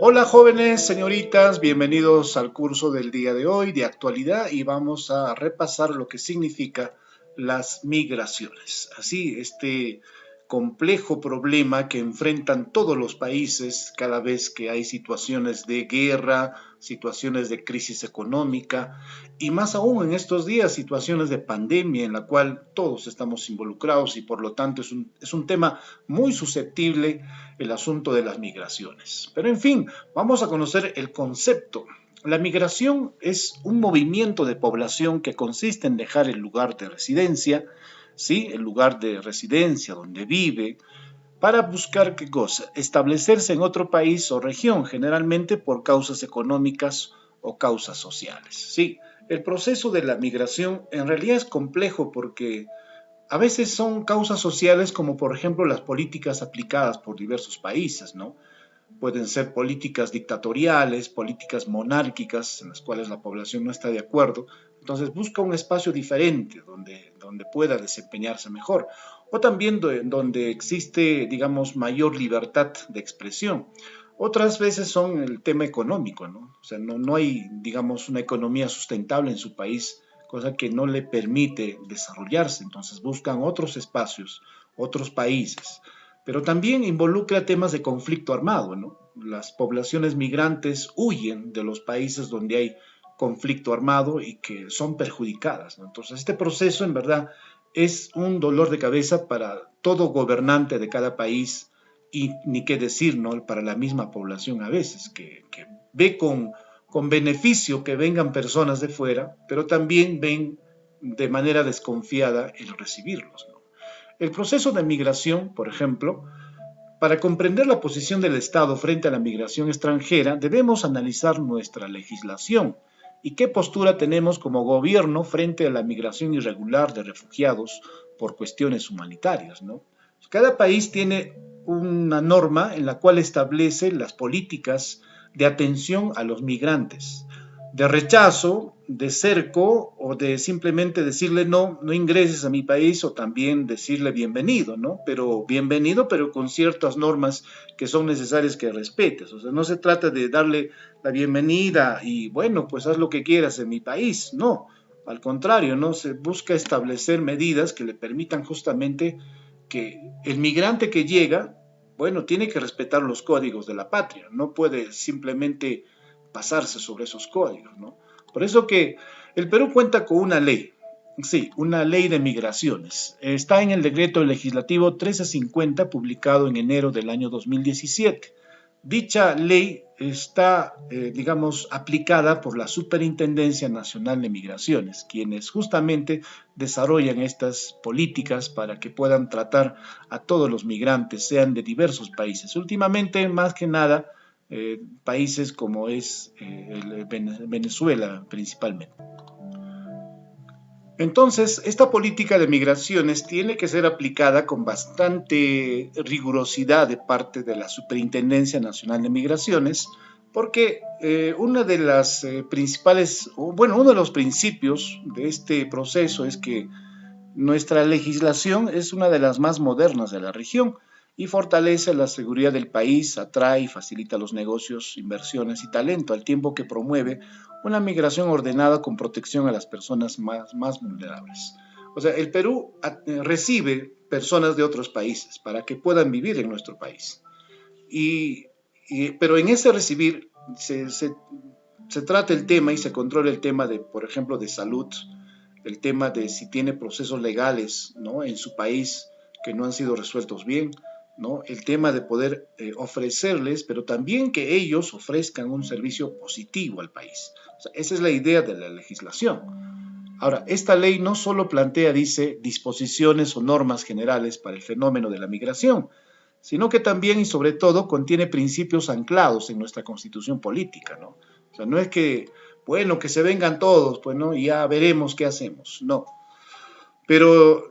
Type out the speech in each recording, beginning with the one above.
Hola jóvenes, señoritas, bienvenidos al curso del día de hoy de actualidad y vamos a repasar lo que significa las migraciones. Así, este complejo problema que enfrentan todos los países cada vez que hay situaciones de guerra, situaciones de crisis económica y más aún en estos días situaciones de pandemia en la cual todos estamos involucrados y por lo tanto es un tema muy susceptible el asunto de las migraciones. Pero en fin, vamos a conocer el concepto. La migración es un movimiento de población que consiste en dejar el lugar de residencia, ¿sí? El lugar de residencia donde vive, para buscar qué cosa, establecerse en otro país o región, generalmente por causas económicas o causas sociales. Sí, el proceso de la migración en realidad es complejo porque a veces son causas sociales como por ejemplo las políticas aplicadas por diversos países, ¿no? Pueden ser políticas dictatoriales, políticas monárquicas en las cuales la población no está de acuerdo, entonces busca un espacio diferente donde pueda desempeñarse mejor, o también donde existe, digamos, mayor libertad de expresión. Otras veces son el tema económico, ¿no? O sea, no hay, digamos, una economía sustentable en su país, cosa que no le permite desarrollarse, entonces buscan otros espacios, otros países, pero también involucra temas de conflicto armado, ¿no? Las poblaciones migrantes huyen de los países donde hay conflicto armado y que son perjudicadas, ¿no? Entonces, este proceso en verdad es un dolor de cabeza para todo gobernante de cada país y ni qué decir, ¿no? Para la misma población a veces, que ve con beneficio que vengan personas de fuera, pero también ven de manera desconfiada el recibirlos, ¿no? El proceso de migración, por ejemplo, para comprender la posición del Estado frente a la migración extranjera, debemos analizar nuestra legislación y qué postura tenemos como gobierno frente a la migración irregular de refugiados por cuestiones humanitarias, ¿no? Cada país tiene una norma en la cual establece las políticas de atención a los migrantes, de rechazo, de cerco o de simplemente decirle no, no ingreses a mi país o también decirle bienvenido, ¿no? Pero bienvenido, pero con ciertas normas que son necesarias que respetes. O sea, no se trata de darle la bienvenida y bueno, pues haz lo que quieras en mi país, no. Al contrario, ¿no? Se busca establecer medidas que le permitan justamente que el migrante que llega, bueno, tiene que respetar los códigos de la patria, no puede simplemente pasarse sobre esos códigos, ¿no? Por eso que el Perú cuenta con una ley, sí, una ley de migraciones. Está en el decreto legislativo 1350, publicado en enero del año 2017. Dicha ley está, digamos, aplicada por la Superintendencia Nacional de Migraciones, quienes justamente desarrollan estas políticas para que puedan tratar a todos los migrantes, sean de diversos países. Últimamente, más que nada, países como es Venezuela principalmente. Entonces, esta política de migraciones tiene que ser aplicada con bastante rigurosidad de parte de la Superintendencia Nacional de Migraciones, porque una de las principales, bueno, uno de los principios de este proceso es que nuestra legislación es una de las más modernas de la región y fortalece la seguridad del país, atrae y facilita los negocios, inversiones y talento, al tiempo que promueve una migración ordenada con protección a las personas más vulnerables. O sea, el Perú recibe personas de otros países para que puedan vivir en nuestro país. Pero en ese recibir se trata el tema y se controla el tema de, por ejemplo, de salud, el tema de si tiene procesos legales, ¿no? En su país que no han sido resueltos bien, ¿no? El tema de poder ofrecerles, pero también que ellos ofrezcan un servicio positivo al país. O sea, esa es la idea de la legislación. Ahora, esta ley no solo plantea, dice, disposiciones o normas generales para el fenómeno de la migración, sino que también y sobre todo contiene principios anclados en nuestra constitución política, ¿no? O sea, no es que, bueno, que se vengan todos, pues, ¿no? Y ya veremos qué hacemos, no. Pero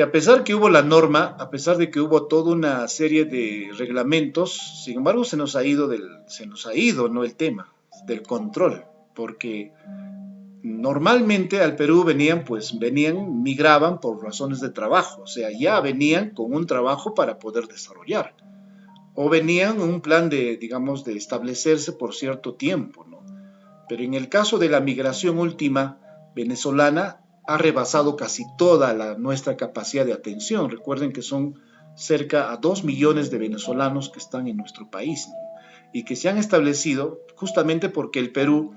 a pesar que hubo la norma, a pesar de que hubo toda una serie de reglamentos, sin embargo se nos ha ido, ¿no? El tema del control, porque normalmente al Perú venían, migraban por razones de trabajo, o sea, ya venían con un trabajo para poder desarrollar. o venían en un plan de, digamos, de establecerse por cierto tiempo, ¿no? Pero en el caso de la migración última venezolana, ha rebasado casi toda nuestra capacidad de atención. Recuerden que son cerca a 2 millones de venezolanos que están en nuestro país, ¿no? Y que se han establecido justamente porque el Perú,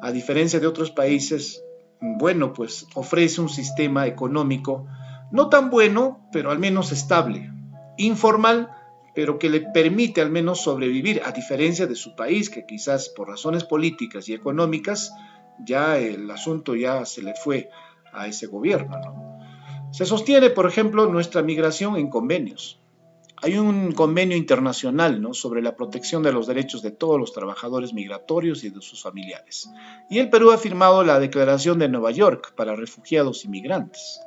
a diferencia de otros países, bueno, pues ofrece un sistema económico no tan bueno, pero al menos estable, informal, pero que le permite al menos sobrevivir, a diferencia de su país, que quizás por razones políticas y económicas, ya el asunto ya se le fue a ese gobierno, ¿no? Se sostiene, por ejemplo, nuestra migración en convenios. Hay un convenio internacional, ¿no?, sobre la protección de los derechos de todos los trabajadores migratorios y de sus familiares. Y el Perú ha firmado la Declaración de Nueva York para refugiados y migrantes.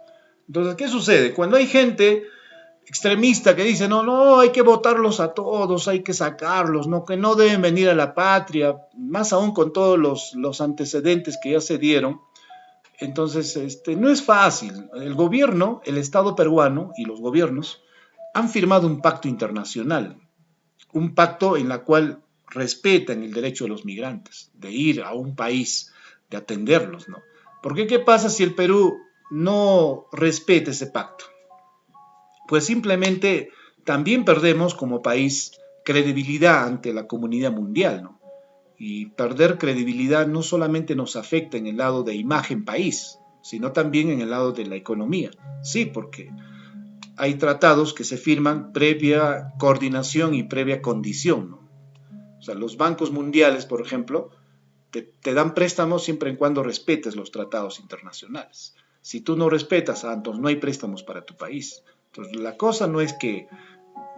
Entonces, ¿qué sucede? Cuando hay gente extremista que dice, no, no, hay que votarlos a todos, hay que sacarlos, no, que no deben venir a la patria, más aún con todos los antecedentes que ya se dieron, entonces no es fácil. El gobierno, el Estado peruano y los gobiernos han firmado un pacto internacional, un pacto en el cual respetan el derecho de los migrantes, de ir a un país, de atenderlos, ¿no? Porque ¿qué pasa si el Perú no respeta ese pacto? Pues simplemente también perdemos como país credibilidad ante la comunidad mundial, ¿no? Y perder credibilidad no solamente nos afecta en el lado de imagen país, sino también en el lado de la economía. Sí, porque hay tratados que se firman previa coordinación y previa condición, ¿no? O sea, los bancos mundiales, por ejemplo, te dan préstamos siempre y cuando respetes los tratados internacionales. Si tú no respetas, entonces no hay préstamos para tu país. Entonces, la cosa no es que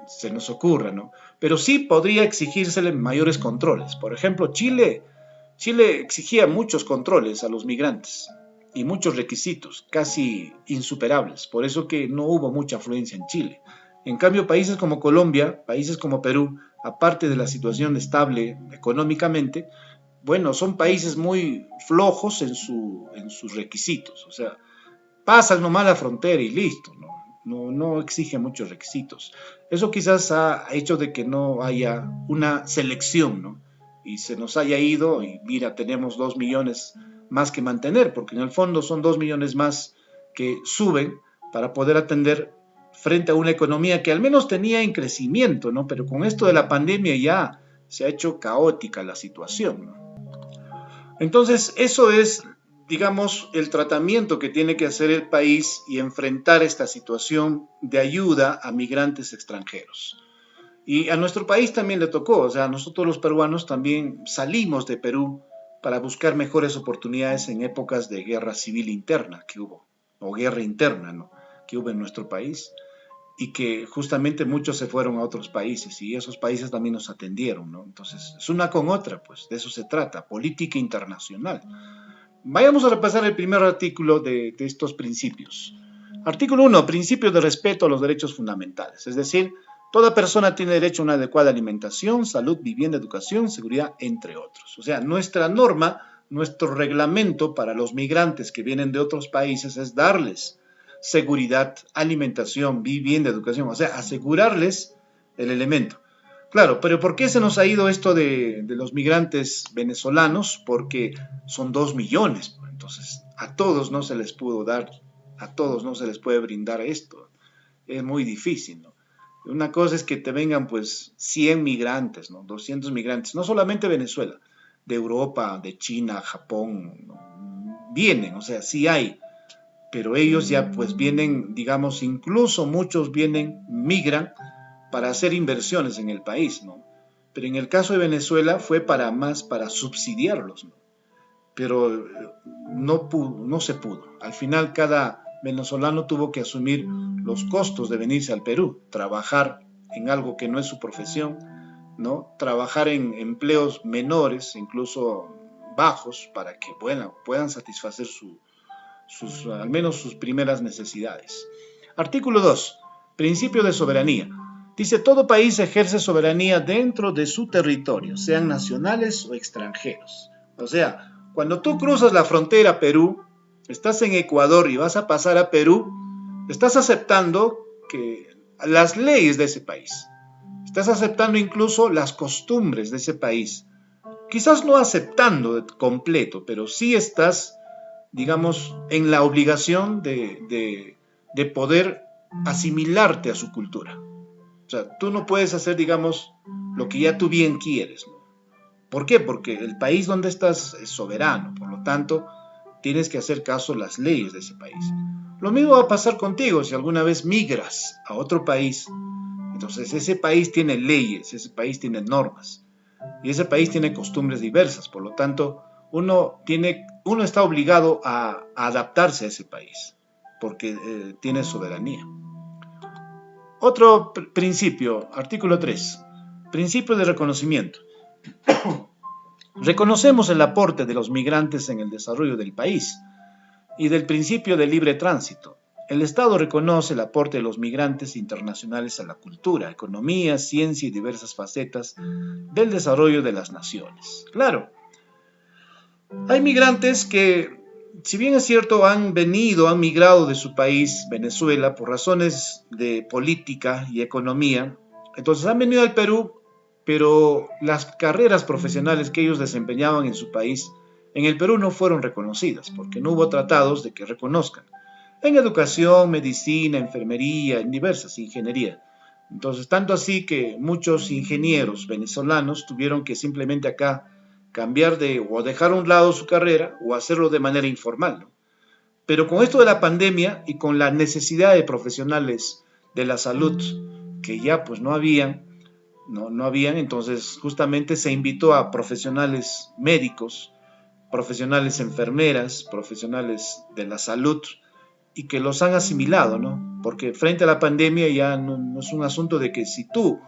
se nos ocurra, ¿no? Pero sí podría exigírsele mayores controles. Por ejemplo, Chile exigía muchos controles a los migrantes y muchos requisitos, casi insuperables. Por eso que no hubo mucha afluencia en Chile. En cambio, países como Colombia, países como Perú, aparte de la situación estable económicamente, bueno, son países muy flojos en sus requisitos. O sea, pasan nomás la frontera y listo, ¿no? No exige muchos requisitos. Eso quizás ha hecho de que no haya una selección, ¿no? Y se nos haya ido y mira, tenemos 2 millones más que mantener, porque en el fondo son 2 millones más que suben para poder atender frente a una economía que al menos tenía en crecimiento, ¿no? Pero con esto de la pandemia ya se ha hecho caótica la situación, ¿no? Entonces, eso es, digamos, el tratamiento que tiene que hacer el país y enfrentar esta situación de ayuda a migrantes extranjeros. Y a nuestro país también le tocó, o sea, nosotros los peruanos también salimos de Perú para buscar mejores oportunidades en épocas de guerra civil interna que hubo, o guerra interna, ¿no?, que hubo en nuestro país, y que justamente muchos se fueron a otros países y esos países también nos atendieron, ¿no? Entonces, es una con otra, pues, de eso se trata, política internacional. Vayamos a repasar el primer artículo de estos principios. Artículo 1, principio de respeto a los derechos fundamentales, es decir, toda persona tiene derecho a una adecuada alimentación, salud, vivienda, educación, seguridad, entre otros. O sea, nuestra norma, nuestro reglamento para los migrantes que vienen de otros países es darles seguridad, alimentación, vivienda, educación, o sea, asegurarles el elemento. Claro, pero ¿por qué se nos ha ido esto de los migrantes venezolanos? Porque son 2 millones, entonces a todos no se les pudo dar, a todos no se les puede brindar esto, es muy difícil, ¿no? Una cosa es que te vengan pues 100 migrantes, ¿no?, 200 migrantes, no solamente Venezuela, de Europa, de China, Japón, ¿no?, vienen, o sea, sí hay, pero ellos ya pues vienen, digamos, incluso muchos vienen, migran para hacer inversiones en el país, ¿no? Pero en el caso de Venezuela fue para subsidiarlos, ¿no? Pero no se pudo. Al final cada venezolano tuvo que asumir los costos de venirse al Perú, trabajar en algo que no es su profesión, ¿no?, trabajar en empleos menores, incluso bajos, para que puedan satisfacer al menos sus primeras necesidades. Artículo 2. Principio de soberanía. Dice, todo país ejerce soberanía dentro de su territorio, sean nacionales o extranjeros. O sea, cuando tú cruzas la frontera a Perú, estás en Ecuador y vas a pasar a Perú, estás aceptando que las leyes de ese país. estás aceptando incluso las costumbres de ese país. Quizás no aceptando de completo, pero sí estás, digamos, en la obligación de poder asimilarte a su cultura. O sea, tú no puedes hacer, digamos, lo que ya tú bien quieres, ¿no? ¿Por qué? Porque el país donde estás es soberano, por lo tanto, tienes que hacer caso a las leyes de ese país. Lo mismo va a pasar contigo si alguna vez migras a otro país. Entonces, ese país tiene leyes, ese país tiene normas y ese país tiene costumbres diversas. Por lo tanto, uno está obligado a adaptarse a ese país porque tiene soberanía. Otro principio, artículo 3, principio de reconocimiento. Reconocemos el aporte de los migrantes en el desarrollo del país y del principio de libre tránsito. El Estado reconoce el aporte de los migrantes internacionales a la cultura, economía, ciencia y diversas facetas del desarrollo de las naciones. Claro, hay migrantes que, si bien es cierto, han migrado de su país, Venezuela, por razones de política y economía. Entonces han venido al Perú, pero las carreras profesionales que ellos desempeñaban en su país, en el Perú no fueron reconocidas, porque no hubo tratados de que reconozcan. En educación, medicina, enfermería, en diversas, ingeniería. Entonces, tanto así que muchos ingenieros venezolanos tuvieron que simplemente acá cambiar o dejar a un lado su carrera o hacerlo de manera informal, ¿no? Pero con esto de la pandemia y con la necesidad de profesionales de la salud que ya pues no habían, entonces justamente se invitó a profesionales médicos, profesionales enfermeras, profesionales de la salud y que los han asimilado, ¿no? Porque frente a la pandemia ya no es un asunto de que si tú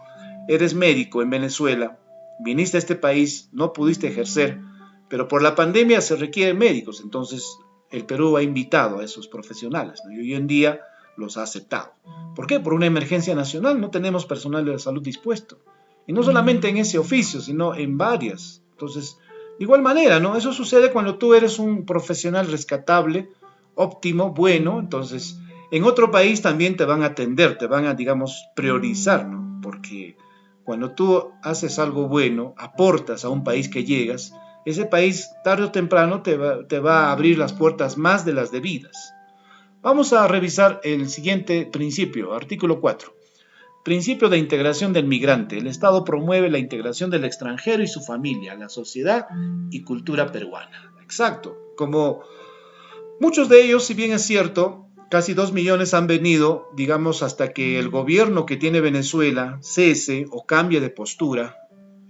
eres médico en Venezuela, viniste a este país, no pudiste ejercer, pero por la pandemia se requieren médicos, entonces el Perú ha invitado a esos profesionales, ¿no? Y hoy en día los ha aceptado. ¿Por qué? Por una emergencia nacional, no tenemos personal de la salud dispuesto. Y no solamente en ese oficio, sino en varias. Entonces, de igual manera, ¿no? Eso sucede cuando tú eres un profesional rescatable, óptimo, bueno, entonces en otro país también te van a atender, te van a, digamos, priorizar, ¿no? Porque cuando tú haces algo bueno, aportas a un país que llegas, ese país tarde o temprano te va a abrir las puertas más de las debidas. Vamos a revisar el siguiente principio, artículo 4. Principio de integración del migrante. El Estado promueve la integración del extranjero y su familia, la sociedad y cultura peruana. Exacto. Como muchos de ellos, si bien es cierto, casi 2 millones han venido, digamos, hasta que el gobierno que tiene Venezuela cese o cambie de postura.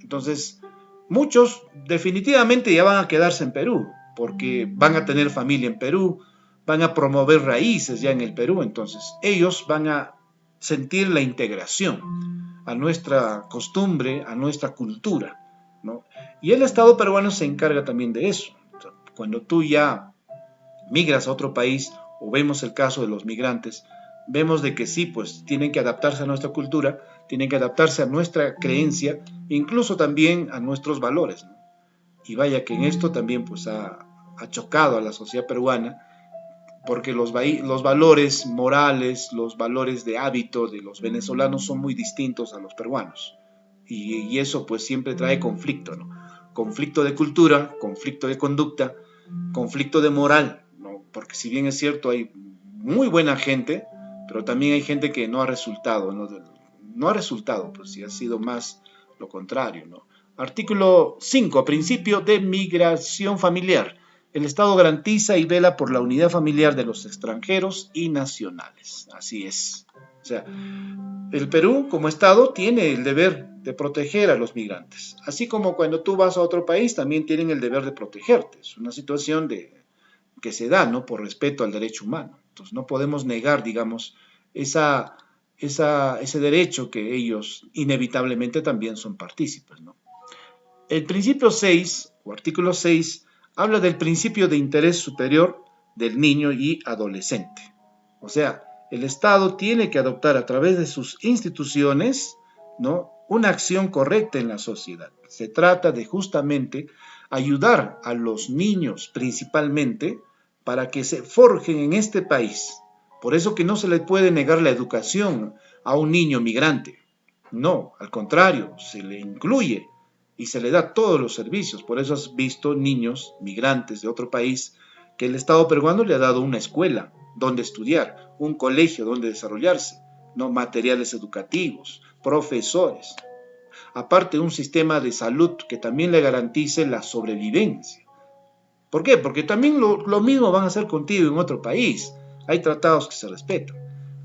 Entonces, muchos definitivamente ya van a quedarse en Perú, porque van a tener familia en Perú, van a promover raíces ya en el Perú, entonces ellos van a sentir la integración a nuestra costumbre, a nuestra cultura, ¿no? Y el Estado peruano se encarga también de eso. Cuando tú ya migras a otro país, o vemos el caso de los migrantes, vemos de que sí, pues tienen que adaptarse a nuestra cultura, tienen que adaptarse a nuestra creencia, incluso también a nuestros valores, ¿no? Y vaya que en esto también pues ha chocado a la sociedad peruana, porque los valores morales, los valores de hábito de los venezolanos son muy distintos a los peruanos. Y eso pues siempre trae conflicto, ¿no? Conflicto de cultura, conflicto de conducta, conflicto de moral, ¿no? Porque si bien es cierto hay muy buena gente, pero también hay gente que no ha resultado, no ha resultado, pues si ha sido más lo contrario, ¿no? Artículo 5, principio de migración familiar. El Estado garantiza y vela por la unidad familiar de los extranjeros y nacionales. Así es. O sea, el Perú como Estado tiene el deber de proteger a los migrantes. Así como cuando tú vas a otro país también tienen el deber de protegerte. Es una situación que se da, ¿no? Por respeto al derecho humano. Entonces no podemos negar, digamos, ese derecho que ellos inevitablemente también son partícipes, ¿no? El principio 6 o artículo 6 habla del principio de interés superior del niño y adolescente. O sea, el Estado tiene que adoptar a través de sus instituciones, ¿no?, una acción correcta en la sociedad. Se trata de justamente ayudar a los niños principalmente para que se forjen en este país. Por eso que no se le puede negar la educación a un niño migrante. No, al contrario, se le incluye y se le da todos los servicios. Por eso has visto niños migrantes de otro país que el Estado peruano le ha dado una escuela donde estudiar, un colegio donde desarrollarse, no materiales educativos, profesores, aparte un sistema de salud que también le garantice la sobrevivencia. ¿Por qué? Porque también lo mismo van a hacer contigo en otro país. Hay tratados que se respetan.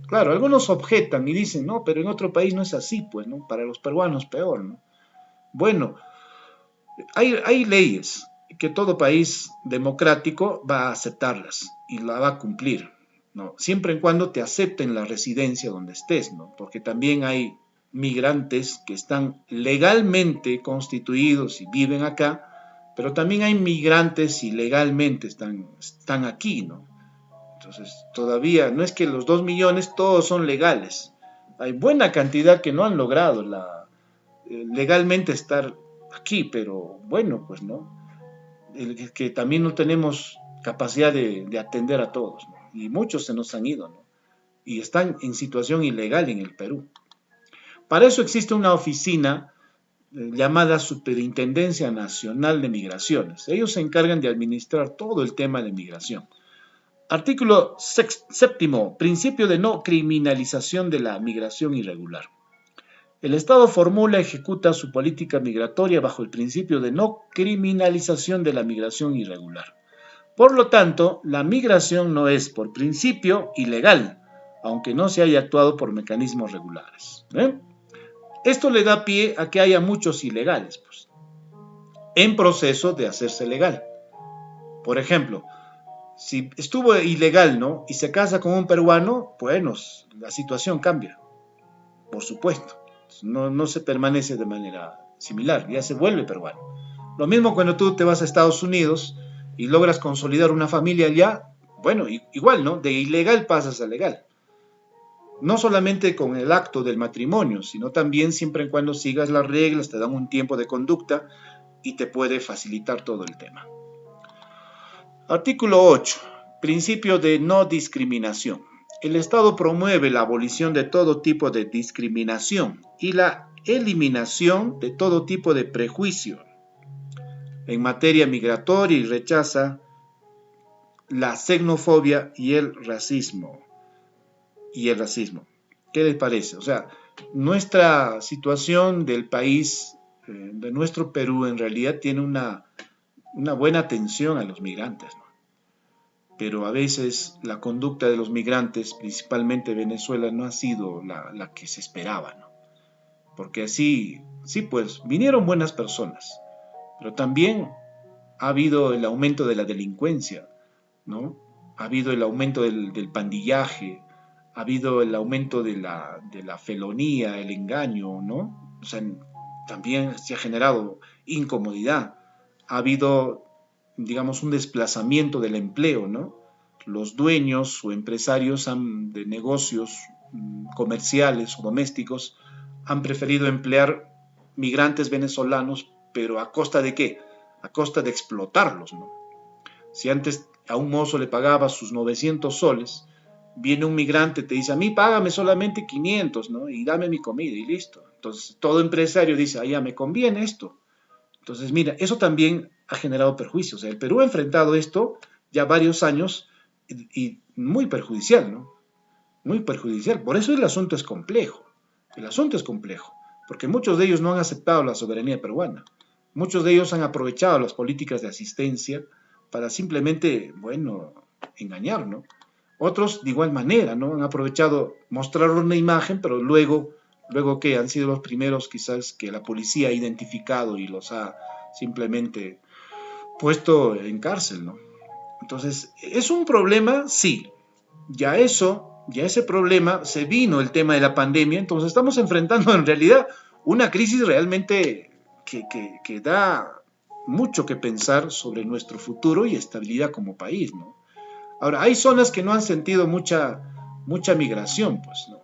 Claro, algunos objetan y dicen, no, pero en otro país no es así, pues, ¿no? Para los peruanos peor, ¿no? Bueno, hay leyes que todo país democrático va a aceptarlas y la va a cumplir, ¿no? Siempre y cuando te acepten la residencia donde estés, ¿no? Porque también hay migrantes que están legalmente constituidos y viven acá, pero también hay migrantes ilegalmente están aquí, ¿no? Entonces, todavía no es que los 2 millones todos son legales. Hay buena cantidad que no han logrado legalmente estar aquí, pero bueno, pues no. Que también no tenemos capacidad de atender a todos, ¿no? Y muchos se nos han ido, ¿no? Y están en situación ilegal en el Perú. Para eso existe una oficina llamada Superintendencia Nacional de Migraciones. Ellos se encargan de administrar todo el tema de migración. Artículo séptimo, principio de no criminalización de la migración irregular. El Estado formula y ejecuta su política migratoria bajo el principio de no criminalización de la migración irregular. Por lo tanto, la migración no es por principio ilegal, aunque no se haya actuado por mecanismos regulares. Esto le da pie a que haya muchos ilegales, pues, en proceso de hacerse legal. Por ejemplo, si estuvo ilegal, ¿no? Y se casa con un peruano, bueno, la situación cambia, por supuesto. No se permanece de manera similar, ya se vuelve peruano. Lo mismo cuando tú te vas a Estados Unidos y logras consolidar una familia allá, bueno, igual, ¿no? De ilegal pasas a legal. No solamente con el acto del matrimonio, sino también siempre y cuando sigas las reglas, te dan un tiempo de conducta y te puede facilitar todo el tema. Artículo 8. Principio de no discriminación. El Estado promueve la abolición de todo tipo de discriminación y la eliminación de todo tipo de prejuicio en materia migratoria y rechaza la xenofobia y el racismo. ¿Qué les parece? O sea, nuestra situación del país, de nuestro Perú, en realidad tiene una buena atención a los migrantes, ¿no? Pero a veces la conducta de los migrantes, principalmente de Venezuela, no ha sido la que se esperaba, ¿no? Porque así, sí, pues vinieron buenas personas, pero también ha habido el aumento de la delincuencia, ¿no? Ha habido el aumento del pandillaje, ha habido el aumento de la felonía, el engaño, ¿no? O sea, también se ha generado incomodidad, ha habido, digamos, un desplazamiento del empleo, ¿no? Los dueños o empresarios de negocios comerciales o domésticos han preferido emplear migrantes venezolanos, pero ¿a costa de qué? A costa de explotarlos, ¿no? Si antes a un mozo le pagaba sus 900 soles, viene un migrante, te dice, a mí págame solamente 500, ¿no? Y dame mi comida y listo. Entonces, todo empresario dice, ah, ya me conviene esto. Entonces, mira, eso también ha generado perjuicios. El Perú ha enfrentado esto ya varios años y muy perjudicial, ¿no? Muy perjudicial. Por eso el asunto es complejo. El asunto es complejo, porque muchos de ellos no han aceptado la soberanía peruana. Muchos de ellos han aprovechado las políticas de asistencia para simplemente, bueno, engañar, ¿no? Otros de igual manera, ¿no? Han aprovechado mostrar una imagen, pero luego que han sido los primeros quizás que la policía ha identificado y los ha simplemente puesto en cárcel, ¿no? Entonces, ¿es un problema? Sí. Ya ese problema se vino el tema de la pandemia, entonces estamos enfrentando en realidad una crisis realmente que da mucho que pensar sobre nuestro futuro y estabilidad como país, ¿no? Ahora, hay zonas que no han sentido mucha migración, pues, ¿no?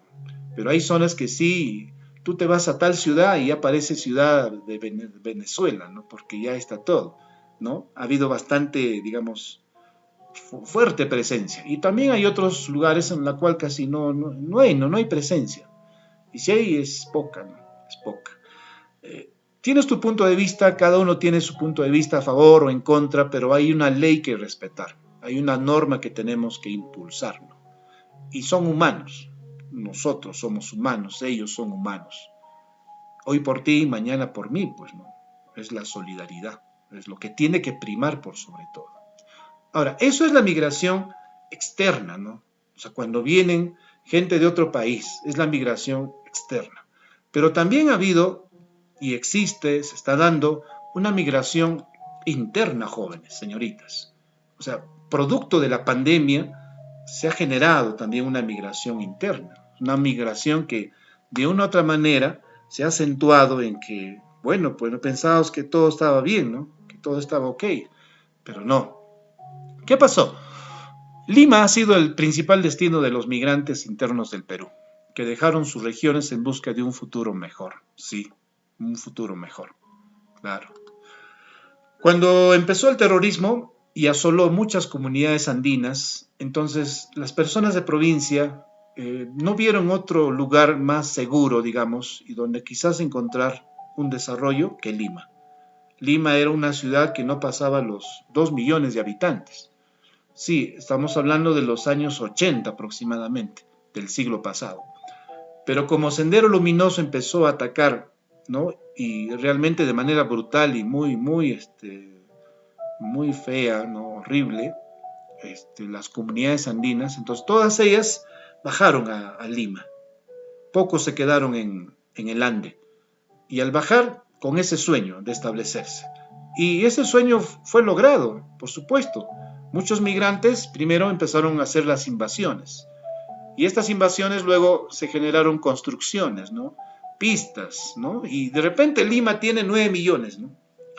Pero hay zonas que sí, tú te vas a tal ciudad y ya parece ciudad de Venezuela, ¿no? Porque ya está todo, ¿no? Ha habido bastante, digamos, fuerte presencia. Y también hay otros lugares en la cual casi no hay presencia. Y si hay, es poca, ¿no? es poca. Tienes tu punto de vista, cada uno tiene su punto de vista a favor o en contra, pero hay una ley que respetar, hay una norma que tenemos que impulsar, ¿no? Y son humanos, nosotros somos humanos, ellos son humanos. Hoy por ti, mañana por mí, pues no, es la solidaridad, es lo que tiene que primar por sobre todo. Ahora, eso es la migración externa, ¿no? O sea, cuando vienen gente de otro país, es la migración externa. Pero también ha habido y existe, se está dando una migración interna, jóvenes, señoritas. O sea, producto de la pandemia se ha generado también una migración interna, una migración que de una u otra manera se ha acentuado en que, bueno, pues pensábamos que todo estaba bien, ¿no? Que todo estaba ok, pero no. ¿Qué pasó? Lima ha sido el principal destino de los migrantes internos del Perú, que dejaron sus regiones en busca de un futuro mejor. Sí, un futuro mejor, claro. Cuando empezó el terrorismo y asoló muchas comunidades andinas, entonces las personas de provincia no vieron otro lugar más seguro, digamos, y donde quizás encontrar un desarrollo que Lima. Lima era una ciudad que no pasaba los 2 millones de habitantes. Sí, estamos hablando de los años 80 aproximadamente, del siglo pasado. Pero como Sendero Luminoso empezó a atacar, ¿no? Y realmente de manera brutal y muy fea, ¿no? Horrible, las comunidades andinas, entonces todas ellas bajaron a Lima. Pocos se quedaron en el Ande. Y al bajar, con ese sueño de establecerse. Y ese sueño fue logrado, por supuesto. Muchos migrantes primero empezaron a hacer las invasiones. Y estas invasiones luego se generaron construcciones, ¿no? Pistas, ¿no? Y de repente Lima tiene 9 millones, ¿no?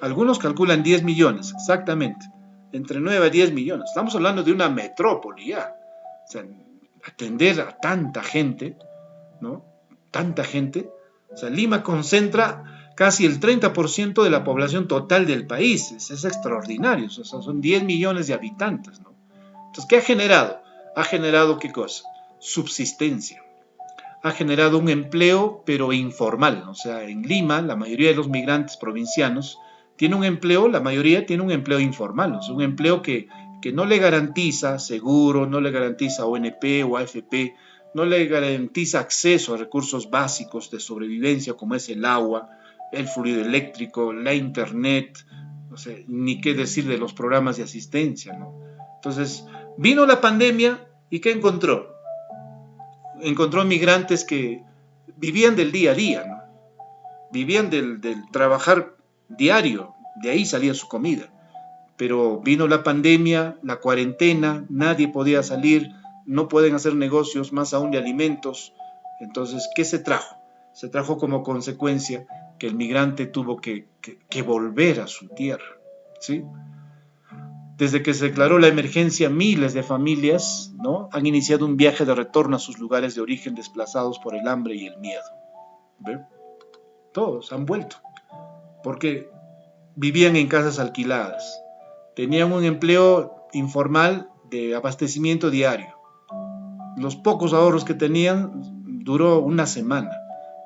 Algunos calculan 10 millones, exactamente. Entre 9 a 10 millones. Estamos hablando de una metrópoli ya. O sea, atender a tanta gente, ¿no? Tanta gente. O sea, Lima concentra casi el 30% de la población total del país. Es extraordinario. O sea, son 10 millones de habitantes, ¿no? Entonces, ¿qué ha generado? ¿Ha generado qué cosa? Subsistencia. Ha generado un empleo, pero informal. O sea, en Lima, la mayoría de los migrantes provincianos tiene un empleo, la mayoría tiene un empleo informal. O sea, un empleo que no le garantiza seguro, no le garantiza ONP o AFP, no le garantiza acceso a recursos básicos de sobrevivencia como es el agua, el fluido eléctrico, la internet, no sé, ni qué decir de los programas de asistencia, ¿no? Entonces, vino la pandemia y ¿qué encontró? Encontró migrantes que vivían del día a día, ¿no? Vivían del trabajar diario, de ahí salía su comida. Pero vino la pandemia, la cuarentena, nadie podía salir, no pueden hacer negocios, más aún de alimentos. Entonces, ¿qué se trajo? Se trajo como consecuencia que el migrante tuvo que volver a su tierra, ¿sí? Desde que se declaró la emergencia, miles de familias, ¿no? Han iniciado un viaje de retorno a sus lugares de origen desplazados por el hambre y el miedo. ¿Ve? Todos han vuelto, porque vivían en casas alquiladas, tenían un empleo informal de abastecimiento diario. Los pocos ahorros que tenían duró una semana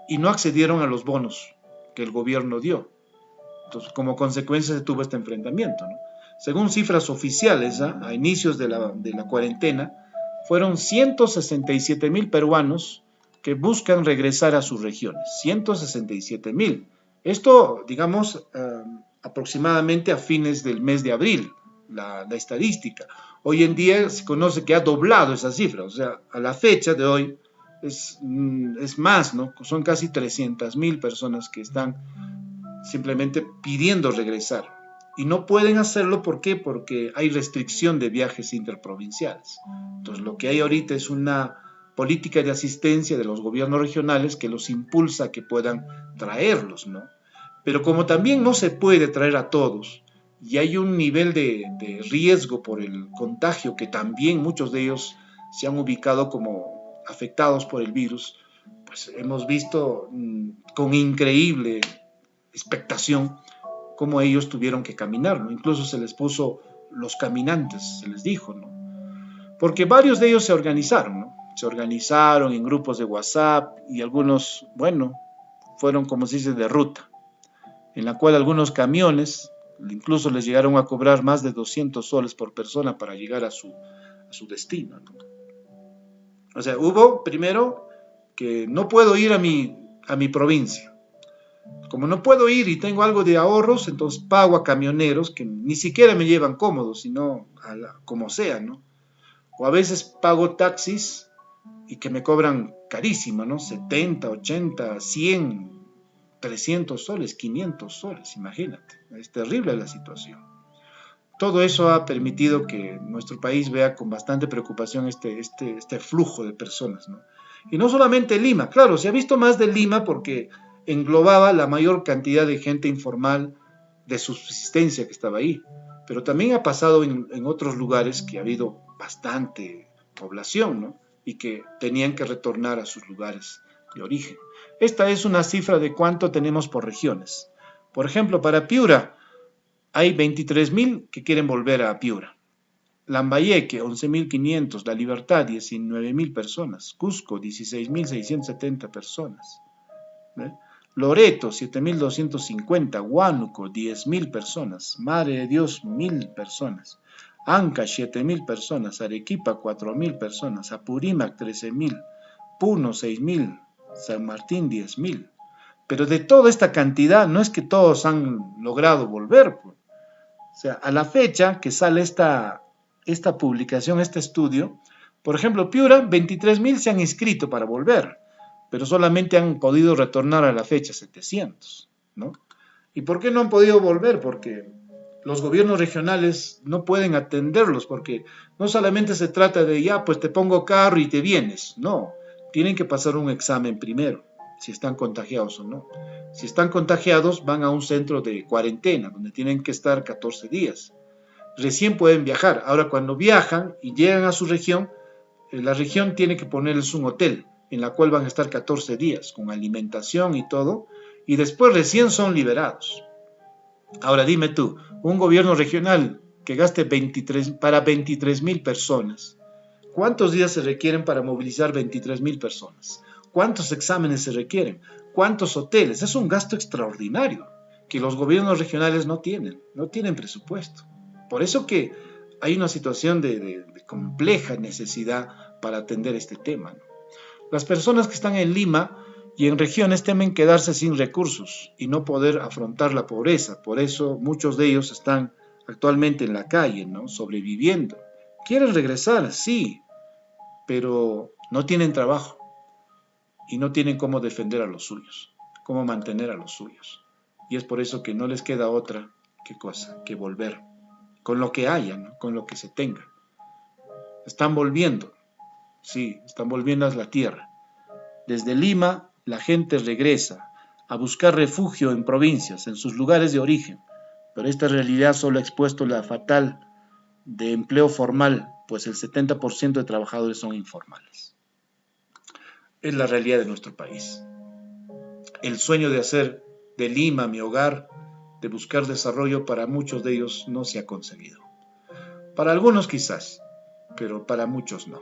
y no accedieron a los bonos que el gobierno dio. Entonces, como consecuencia se tuvo este enfrentamiento, ¿no? Según cifras oficiales, a inicios de la cuarentena, fueron 167,000 peruanos que buscan regresar a sus regiones. 167,000. Esto, digamos, aproximadamente a fines del mes de abril, la estadística. Hoy en día se conoce que ha doblado esa cifra, o sea, a la fecha de hoy es más, ¿no? Son casi 300,000 personas que están simplemente pidiendo regresar. Y no pueden hacerlo, ¿por qué? Porque hay restricción de viajes interprovinciales. Entonces, lo que hay ahorita es una política de asistencia de los gobiernos regionales que los impulsa a que puedan traerlos, ¿no? Pero como también no se puede traer a todos, y hay un nivel de riesgo por el contagio, que también muchos de ellos se han ubicado como afectados por el virus, pues hemos visto con increíble expectación cómo ellos tuvieron que caminar, ¿no? Incluso se les puso los caminantes, se les dijo, ¿no? Porque varios de ellos se organizaron en grupos de WhatsApp y algunos, bueno, fueron, como se dice, de ruta, en la cual algunos camiones incluso les llegaron a cobrar más de 200 soles por persona para llegar a su destino, ¿no? O sea, hubo primero que no puedo ir a mi provincia. Como no puedo ir y tengo algo de ahorros, entonces pago a camioneros que ni siquiera me llevan cómodos, sino como sea, ¿no? O a veces pago taxis y que me cobran carísimo, ¿no? 70, 80, 100, 300 soles, 500 soles, imagínate. Es terrible la situación. Todo eso ha permitido que nuestro país vea con bastante preocupación este flujo de personas, ¿no? Y no solamente Lima, claro, se ha visto más de Lima porque englobaba la mayor cantidad de gente informal de subsistencia que estaba ahí, pero también ha pasado en otros lugares que ha habido bastante población, ¿no? Y que tenían que retornar a sus lugares de origen. Esta es una cifra de cuánto tenemos por regiones. Por ejemplo, para Piura hay 23.000 que quieren volver a Piura. Lambayeque, 11.500. La Libertad, 19.000 personas. Cusco, 16.670 personas. ¿Ve? Loreto, 7.250. Huánuco, 10.000 personas. Madre de Dios, 1.000 personas. Ancash, 7.000 personas. Arequipa, 4.000 personas. Apurímac, 13.000. Puno, 6.000. San Martín, 10.000. Pero de toda esta cantidad, no es que todos han logrado volver, pues. O sea, a la fecha que sale esta publicación, este estudio, por ejemplo, Piura, 23.000 se han inscrito para volver, pero solamente han podido retornar a la fecha 700, ¿no? ¿Y por qué no han podido volver? Porque los gobiernos regionales no pueden atenderlos, porque no solamente se trata de, ya, pues te pongo carro y te vienes, no, tienen que pasar un examen primero, si están contagiados o no. Si están contagiados, van a un centro de cuarentena, donde tienen que estar 14 días. Recién pueden viajar. Ahora, cuando viajan y llegan a su región, la región tiene que ponerles un hotel, en la cual van a estar 14 días, con alimentación y todo, y después recién son liberados. Ahora, dime tú, un gobierno regional que gaste para 23.000 personas, ¿cuántos días se requieren para movilizar 23.000 personas? ¿Cuántos exámenes se requieren? ¿Cuántos hoteles? Es un gasto extraordinario que los gobiernos regionales no tienen presupuesto. Por eso que hay una situación de compleja necesidad para atender este tema, ¿no? Las personas que están en Lima y en regiones temen quedarse sin recursos y no poder afrontar la pobreza. Por eso muchos de ellos están actualmente en la calle, ¿no? Sobreviviendo. Quieren regresar, sí, pero no tienen trabajo y no tienen cómo defender a los suyos, cómo mantener a los suyos. Y es por eso que no les queda otra que volver, con lo que haya, ¿no? Con lo que se tenga. Están volviendo, sí, están volviendo a la tierra. Desde Lima, la gente regresa a buscar refugio en provincias, en sus lugares de origen, pero esta realidad solo ha expuesto la fatal de empleo formal, pues el 70% de trabajadores son informales. Es la realidad de nuestro país. El sueño de hacer de Lima mi hogar, de buscar desarrollo, para muchos de ellos no se ha conseguido. Para algunos quizás, pero para muchos no.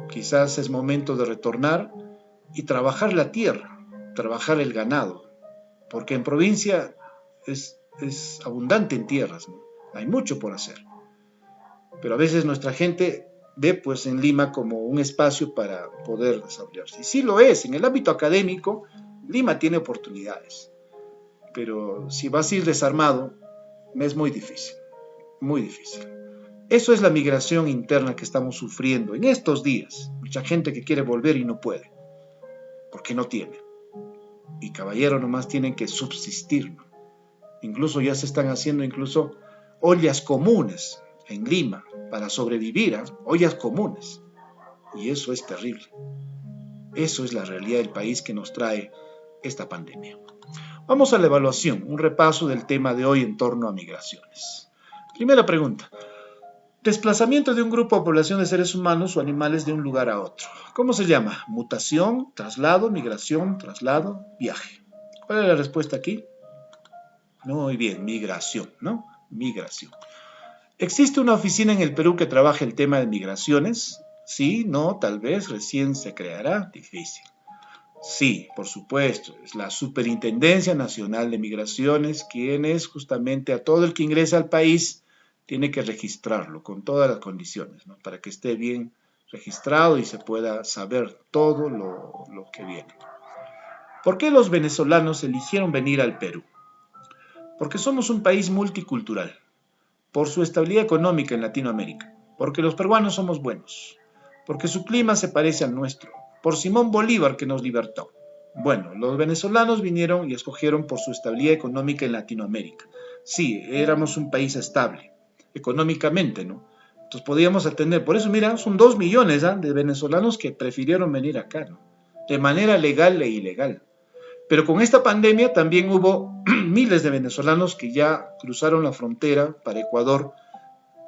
Quizás es momento de retornar y trabajar la tierra, trabajar el ganado, porque en provincia es abundante en tierras, ¿no? Hay mucho por hacer. Pero a veces nuestra gente ve pues en Lima como un espacio para poder desarrollarse. Y sí lo es, en el ámbito académico, Lima tiene oportunidades, pero si vas a ir desarmado, es muy difícil, muy difícil. Eso es la migración interna que estamos sufriendo en estos días. Mucha gente que quiere volver y no puede, porque no tiene. Y caballero, nomás tienen que subsistir, ¿no? Incluso ya se están haciendo incluso ollas comunes en Lima para sobrevivir, ¿eh? Ollas comunes. Y eso es terrible. Eso es la realidad del país que nos trae esta pandemia. Vamos a la evaluación, un repaso del tema de hoy en torno a migraciones. Primera pregunta. Desplazamiento de un grupo o población de seres humanos o animales de un lugar a otro. ¿Cómo se llama? Mutación, traslado, migración, traslado, viaje. ¿Cuál es la respuesta aquí? Muy bien, migración, ¿no? Migración. ¿Existe una oficina en el Perú que trabaje el tema de migraciones? Sí, no, tal vez, recién se creará, difícil. Sí, por supuesto, es la Superintendencia Nacional de Migraciones quien es justamente a todo el que ingresa al país, tiene que registrarlo con todas las condiciones, ¿no? Para que esté bien registrado y se pueda saber todo lo que viene. ¿Por qué los venezolanos eligieron venir al Perú? Porque somos un país multicultural, por su estabilidad económica en Latinoamérica, porque los peruanos somos buenos, porque su clima se parece al nuestro, por Simón Bolívar que nos libertó. Bueno, los venezolanos vinieron y escogieron por su estabilidad económica en Latinoamérica. Sí, éramos un país estable, económicamente, ¿no? Entonces podíamos atender, por eso mira, son 2 millones de venezolanos que prefirieron venir acá, ¿no? De manera legal e ilegal. Pero con esta pandemia también hubo miles de venezolanos que ya cruzaron la frontera para Ecuador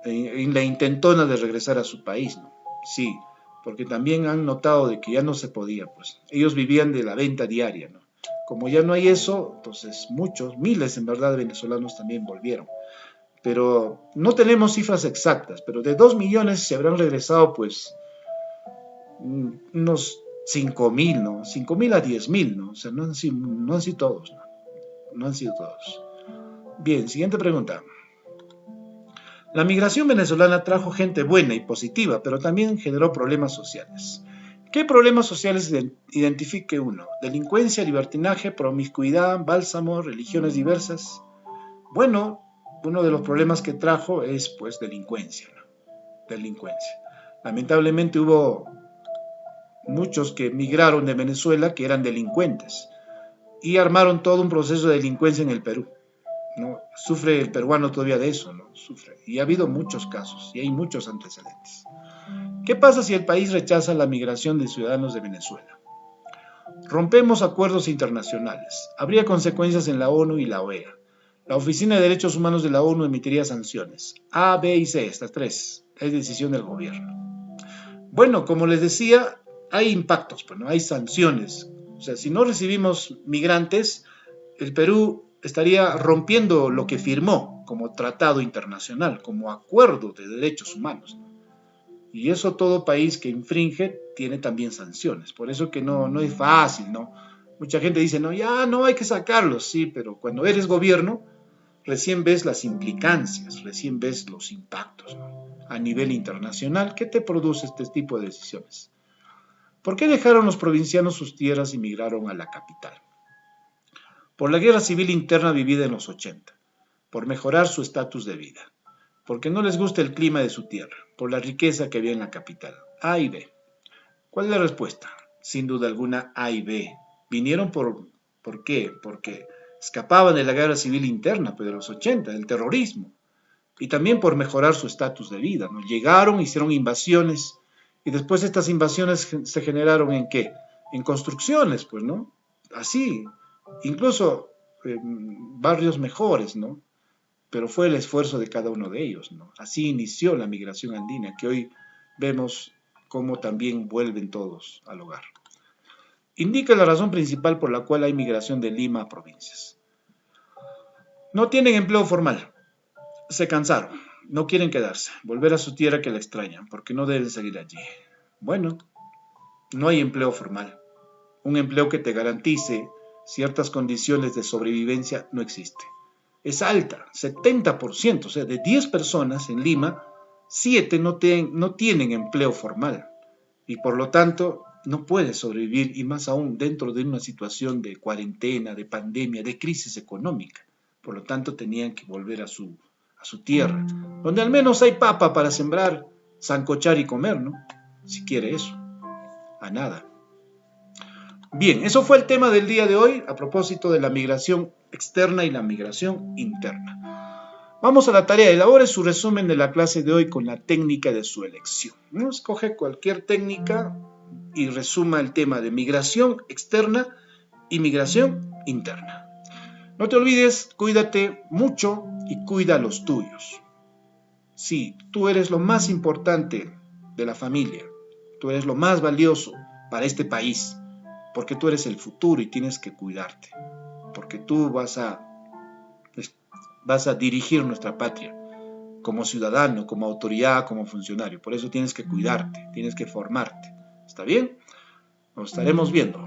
en la intentona de regresar a su país, ¿no? Sí, porque también han notado de que ya no se podía, pues. Ellos vivían de la venta diaria, ¿no? Como ya no hay eso, entonces muchos, miles en verdad de venezolanos también volvieron. Pero no tenemos cifras exactas, pero de 2 millones se habrán regresado, pues, unos 5.000, ¿no? 5.000 a 10.000, ¿no? O sea, no han sido todos, ¿no? No han sido todos. Bien, siguiente pregunta. La migración venezolana trajo gente buena y positiva, pero también generó problemas sociales. ¿Qué problemas sociales identifique uno? Delincuencia, libertinaje, promiscuidad, bálsamo, religiones diversas. Bueno, uno de los problemas que trajo es pues delincuencia, ¿no? Delincuencia. Lamentablemente hubo muchos que migraron de Venezuela que eran delincuentes y armaron todo un proceso de delincuencia en el Perú, ¿no? Sufre el peruano todavía de eso, ¿no? Sufre. Y ha habido muchos casos y hay muchos antecedentes. ¿Qué pasa si el país rechaza la migración de ciudadanos de Venezuela? Rompemos acuerdos internacionales. Habría consecuencias en la ONU y la OEA. La Oficina de Derechos Humanos de la ONU emitiría sanciones. A, B y C, estas tres. Es decisión del gobierno. Bueno, como les decía, hay impactos, pues, ¿no? Hay sanciones. O sea, si no recibimos migrantes, el Perú estaría rompiendo lo que firmó como tratado internacional, como acuerdo de derechos humanos, ¿no? Y eso todo país que infringe tiene también sanciones. Por eso que no es fácil, ¿no? Mucha gente dice, no, ya no hay que sacarlos, sí, pero cuando eres gobierno, recién ves las implicancias, recién ves los impactos, ¿no? A nivel internacional, ¿qué te produce este tipo de decisiones? ¿Por qué dejaron los provincianos sus tierras y migraron a la capital? Por la guerra civil interna vivida en los 80, por mejorar su estatus de vida, porque no les gusta el clima de su tierra, por la riqueza que había en la capital. A y B. ¿Cuál es la respuesta? Sin duda alguna A y B. Vinieron ¿por qué? Porque escapaban de la guerra civil interna, pues de los 80, del terrorismo, y también por mejorar su estatus de vida, ¿no? Llegaron, hicieron invasiones, y después estas invasiones se generaron ¿en qué? En construcciones, pues, ¿no? Así, incluso barrios mejores, ¿no? Pero fue el esfuerzo de cada uno de ellos, ¿no? Así inició la migración andina, que hoy vemos cómo también vuelven todos al hogar. Indica la razón principal por la cual hay migración de Lima a provincias. No tienen empleo formal, se cansaron, no quieren quedarse, volver a su tierra que la extrañan, porque no deben seguir allí. Bueno, no hay empleo formal. Un empleo que te garantice ciertas condiciones de sobrevivencia no existe. Es alta, 70%, o sea, de 10 personas en Lima, 7 no tienen empleo formal y por lo tanto no puede sobrevivir y más aún dentro de una situación de cuarentena, de pandemia, de crisis económica. Por lo tanto tenían que volver a su tierra, donde al menos hay papa para sembrar, sancochar y comer, ¿no? Si quiere eso, a nada. Bien, eso fue el tema del día de hoy a propósito de la migración externa y la migración interna. Vamos a la tarea. Elabore su resumen de la clase de hoy con la técnica de su elección, ¿no? Escoge cualquier técnica y resuma el tema de migración externa y migración interna. No te olvides, cuídate mucho y cuida a los tuyos. Sí, tú eres lo más importante de la familia. Tú eres lo más valioso para este país. Porque tú eres el futuro y tienes que cuidarte, porque tú vas a dirigir nuestra patria como ciudadano, como autoridad, como funcionario. Por eso tienes que cuidarte, tienes que formarte. ¿Está bien? Nos estaremos viendo.